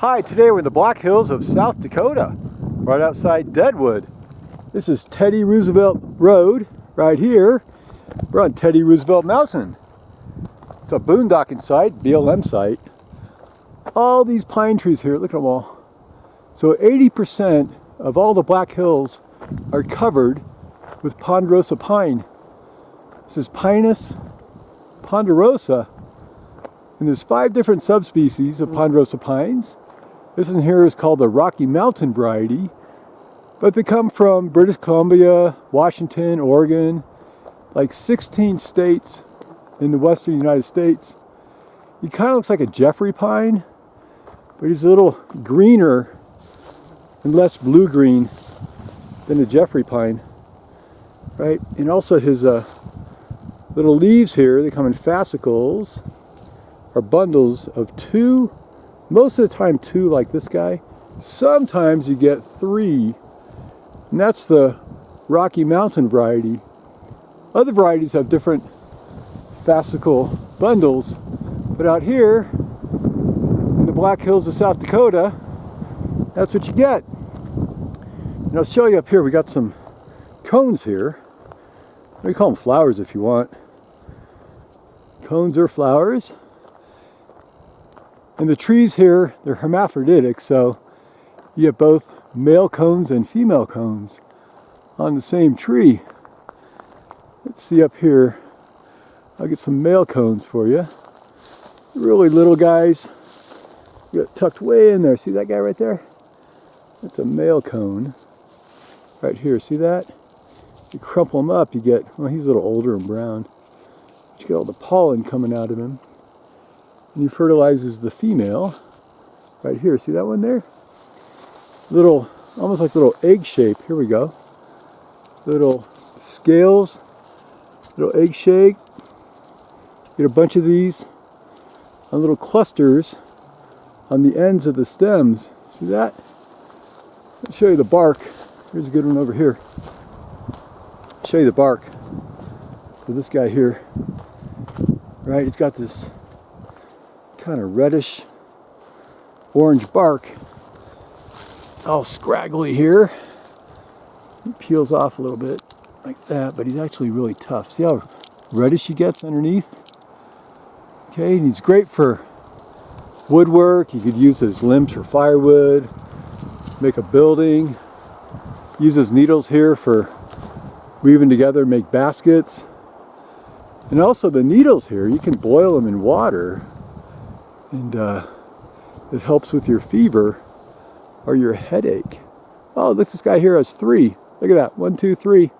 Hi, today we're in the Black Hills of South Dakota, right outside Deadwood. This is Teddy Roosevelt Road, right here. We're on Teddy Roosevelt Mountain. It's a boondocking site, BLM site. All these pine trees here, look at them all. So 80% of all the Black Hills are covered with Ponderosa pine. This is Pinus, Ponderosa, and there's 5 different subspecies of Ponderosa pines. This one here is called the Rocky Mountain variety, but they come from British Columbia, Washington, Oregon, like 16 states in the western United States. He kind of looks like a Jeffrey pine, but he's a little greener and less blue-green than a Jeffrey pine, right? And also his little leaves here, they come in fascicles, are bundles of 2. Most of the time 2, like this guy. Sometimes you get 3, and that's the Rocky Mountain variety. Other varieties have different fascicle bundles, but out here in the Black Hills of South Dakota, that's what you get. And I'll show you up here, we got some cones here. We call them flowers if you want. Cones or flowers. And the trees here, they're hermaphroditic, so you get both male cones and female cones on the same tree. Let's see up here. I'll get some male cones for you. Really little guys. You got tucked way in there. See that guy right there? That's a male cone. Right here, see that? You crumple them up, you get, well, he's a little older and brown. But you get all the pollen coming out of him. And he fertilizes the female. Right here, see that one there? Little, almost like little egg shape. Here we go. Little scales, little egg shape. Get a bunch of these on little clusters on the ends of the stems. See that? I'll show you the bark. Here's a good one over here. I'll show you the bark for this guy here. Right, he's got this kind of reddish orange bark, all scraggly here. He peels off a little bit like that, but he's actually really tough. See how reddish he gets underneath? Okay, and he's great for woodwork. You could use his limbs for firewood, make a building. Uses needles here for weaving together, make baskets. And also the needles here, you can boil them in water, and it helps with your fever or your headache. Oh, look, this guy here has 3. Look at that, 1, 2, 3.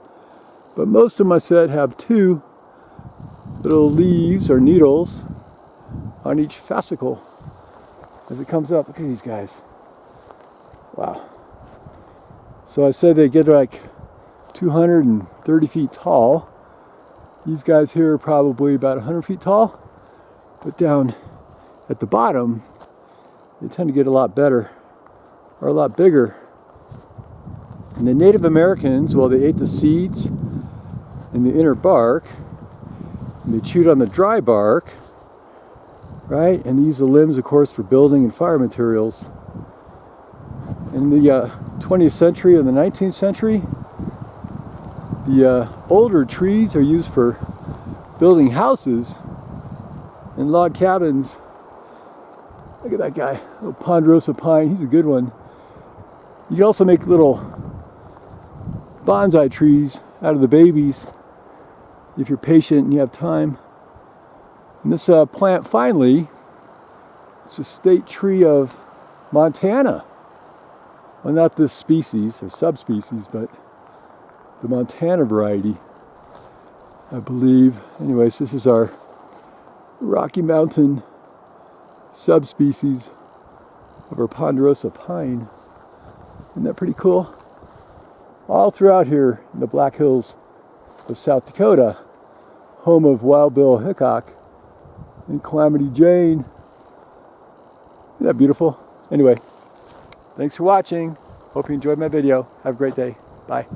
But most of them, I said, have 2 little leaves or needles on each fascicle as it comes up. Look at these guys. Wow. So I said they get like 230 feet tall. These guys here are probably about 100 feet tall. But down at the bottom, they tend to get a lot better, or a lot bigger. And the Native Americans, well, they ate the seeds and the inner bark, and they chewed on the dry bark, right? And they used the limbs, of course, for building and fire materials. In the 20th century and the 19th century, the older trees are used for building houses and log cabins. Look at that guy, little Ponderosa pine, he's a good one. You can also make little bonsai trees out of the babies if you're patient and you have time. And this plant, finally, it's a state tree of Montana. Well, not this species or subspecies, but the Montana variety, I believe. Anyways, this is our Rocky Mountain subspecies of our Ponderosa pine. Isn't that pretty cool? All throughout here in the Black Hills of South Dakota, home of Wild Bill Hickok and Calamity Jane. Isn't that beautiful? Anyway, thanks for watching. Hope you enjoyed my video. Have a great day. Bye.